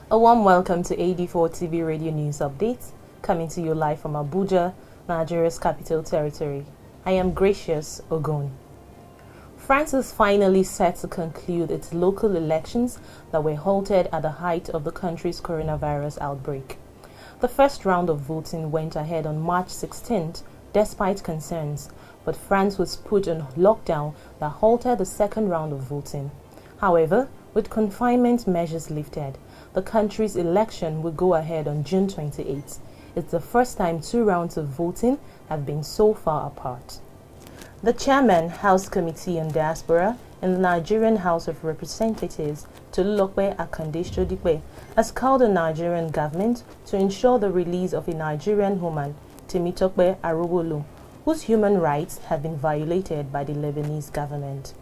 A warm welcome to AD4 TV Radio News Updates, coming to you live from Abuja, Nigeria's capital territory. I am Gracious Ogun. France is finally set to conclude its local elections that were halted at the height of the country's coronavirus outbreak. The first round of voting went ahead on March 16th, despite concerns, but France was put on lockdown that halted the second round of voting. However, with confinement measures lifted, the country's election will go ahead on June 28. It's the first time two rounds of voting have been so far apart. The chairman, House Committee on Diaspora in the Nigerian House of Representatives, Tolulope Akande-Sodipe, has called on the Nigerian government to ensure the release of a Nigerian woman, Temitope Arowolo, whose human rights have been violated by the Lebanese government.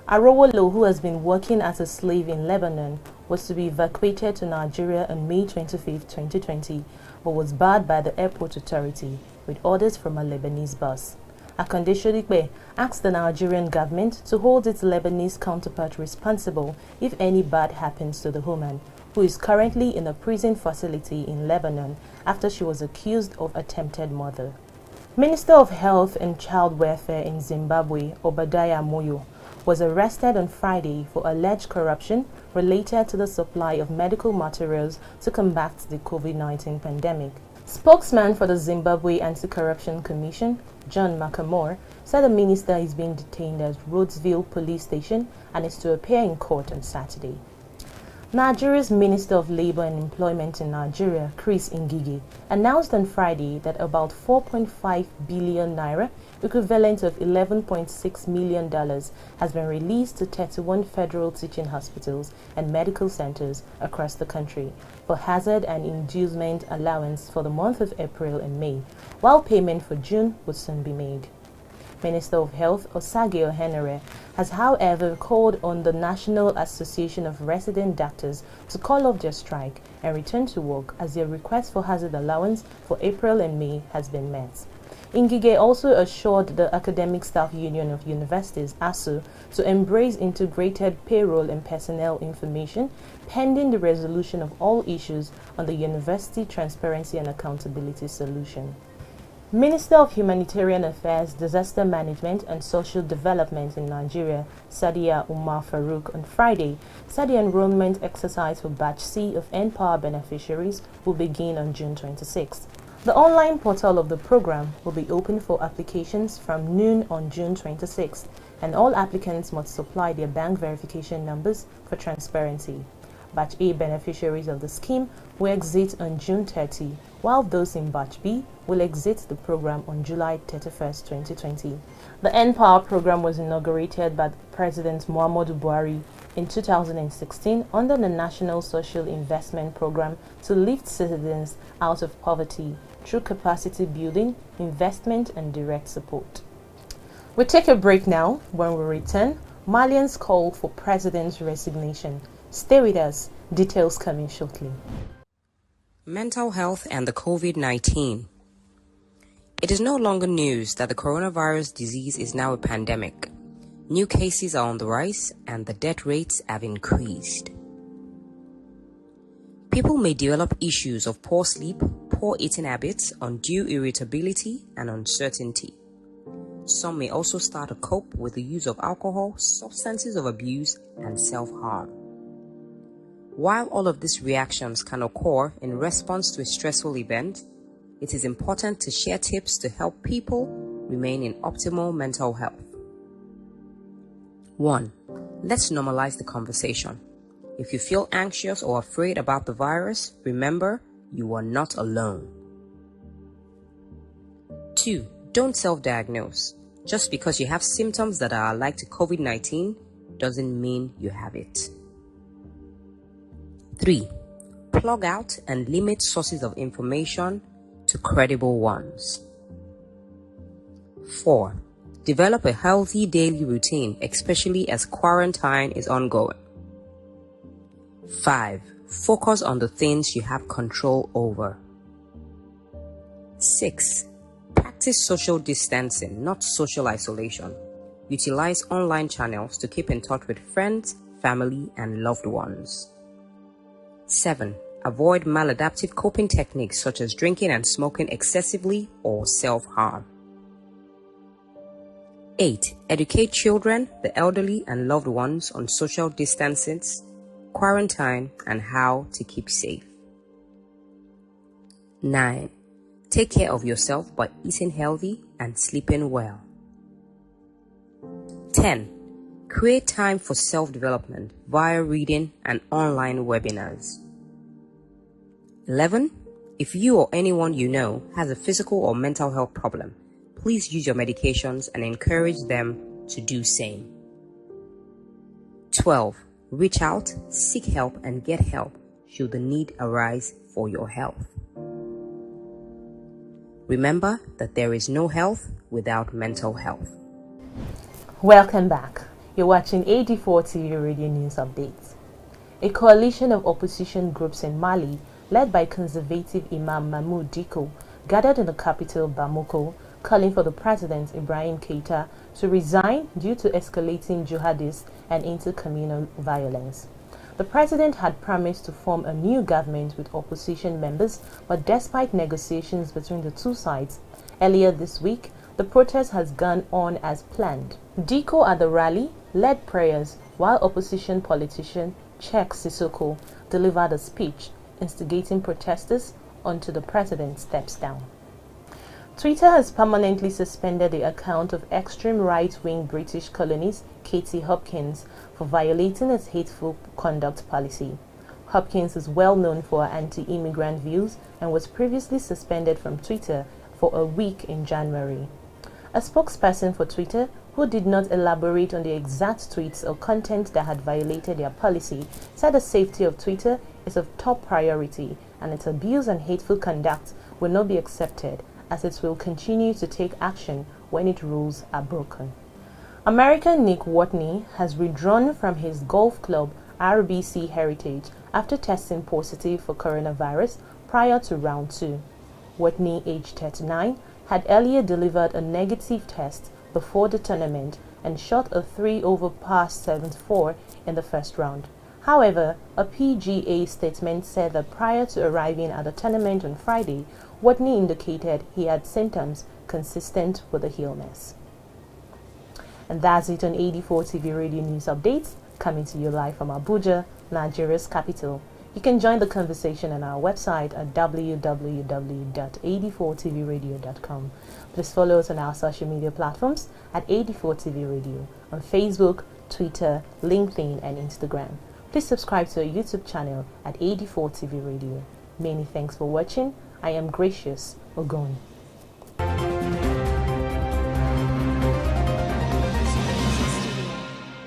Arowolo, who has been working as a slave in Lebanon, was to be evacuated to Nigeria on May 25, 2020, but was barred by the airport authority with orders from a Lebanese bus. Akande-Sodipe asked the Nigerian government to hold its Lebanese counterpart responsible if any bad happens to the woman, who is currently in a prison facility in Lebanon after she was accused of attempted murder. Minister of Health and Child Welfare in Zimbabwe, Obadiah Moyo, was arrested on Friday for alleged corruption related to the supply of medical materials to combat the COVID-19 pandemic. Spokesman for the Zimbabwe Anti-Corruption Commission, John Makamore, said the minister is being detained at Rhodesville Police Station and is to appear in court on Saturday. Nigeria's Minister of Labour and Employment in Nigeria, Chris Ngige, announced on Friday that about 4.5 billion naira, equivalent of $11.6 million, has been released to 31 federal teaching hospitals and medical centers across the country for hazard and inducement allowance for the month of April and May, while payment for June would soon be made. Minister of Health Osage Ohenere has, however, called on the National Association of Resident Doctors to call off their strike and return to work as their request for hazard allowance for April and May has been met. Ngige also assured the Academic Staff Union of Universities, ASU, to embrace integrated payroll and personnel information pending the resolution of all issues on the University Transparency and Accountability Solution. Minister of Humanitarian Affairs, Disaster Management and Social Development in Nigeria, Sadiya Umar Farouk, on Friday said the enrollment exercise for Batch C of NPower beneficiaries will begin on June 26. The online portal of the program will be open for applications from noon on June 26, and all applicants must supply their bank verification numbers for transparency. Batch A beneficiaries of the scheme will exit on June 30, while those in Batch B will exit the program on July 31, 2020. The NPower program was inaugurated by President Muhammadu Buhari in 2016 under the National Social Investment Program to lift citizens out of poverty through capacity building, investment, and direct support. We'll take a break now. When we return, Malians call for President's resignation. Stay with us. Details coming shortly. Mental health and the COVID-19. It is no longer news that the coronavirus disease is now a pandemic. New cases are on the rise and the death rates have increased. People may develop issues of poor sleep, poor eating habits, undue irritability, and uncertainty. Some may also start to cope with the use of alcohol, substances of abuse, and self-harm. While all of these reactions can occur in response to a stressful event, it is important to share tips to help people remain in optimal mental health. 1. Let's normalize the conversation. If you feel anxious or afraid about the virus, remember, you are not alone. 2. Don't self-diagnose. Just because you have symptoms that are alike to COVID-19 doesn't mean you have it. 3. Plug out and limit sources of information to credible ones. 4. Develop a healthy daily routine, especially as quarantine is ongoing. 5. Focus on the things you have control over. 6. Practice social distancing, not social isolation. Utilize online channels to keep in touch with friends, family, and loved ones. 7. Avoid maladaptive coping techniques such as drinking and smoking excessively or self-harm. 8. Educate children, the elderly, and loved ones on social distancing, quarantine, and how to keep safe. 9. Take care of yourself by eating healthy and sleeping well. 10. Create time for self-development via reading and online webinars. 11. If you or anyone you know has a physical or mental health problem, please use your medications and encourage them to do same. 12. Reach out, seek help, and get help should the need arise for your health. Remember that there is no health without mental health. Welcome back. You're watching AD4 TV Radio News Updates. A coalition of opposition groups in Mali, led by conservative Imam Mahmoud Dicko, gathered in the capital Bamako, calling for the president Ibrahim Keita to resign due to escalating jihadist and intercommunal violence. The president had promised to form a new government with opposition members, but despite negotiations between the two sides earlier this week, the protest has gone on as planned. Dicko at the rally led prayers while opposition politician Cheick Sissoko delivered a speech instigating protesters until the president steps down. Twitter has permanently suspended the account of extreme right-wing British columnist Katie Hopkins for violating its hateful conduct policy. Hopkins is well known for her anti-immigrant views and was previously suspended from Twitter for a week in January. A spokesperson for Twitter, who did not elaborate on the exact tweets or content that had violated their policy, said the safety of Twitter is of top priority and its abuse and hateful conduct will not be accepted, as it will continue to take action when its rules are broken. American Nick Watney has withdrawn from his golf club RBC Heritage after testing positive for coronavirus prior to round 2. Watney, aged 39, had earlier delivered a negative test before the tournament and shot a 3 over par 74 in the first round. However, a PGA statement said that prior to arriving at the tournament on Friday, Watney indicated he had symptoms consistent with the illness. And that's it on AD4 TV Radio News Updates, coming to you live from Abuja, Nigeria's capital. You can join the conversation on our website at www.ad4tvradio.com. Please follow us on our social media platforms at AD4TV Radio on Facebook, Twitter, LinkedIn, and Instagram. Please subscribe to our YouTube channel at AD4TV Radio. Many thanks for watching. I am Gracious Ogon.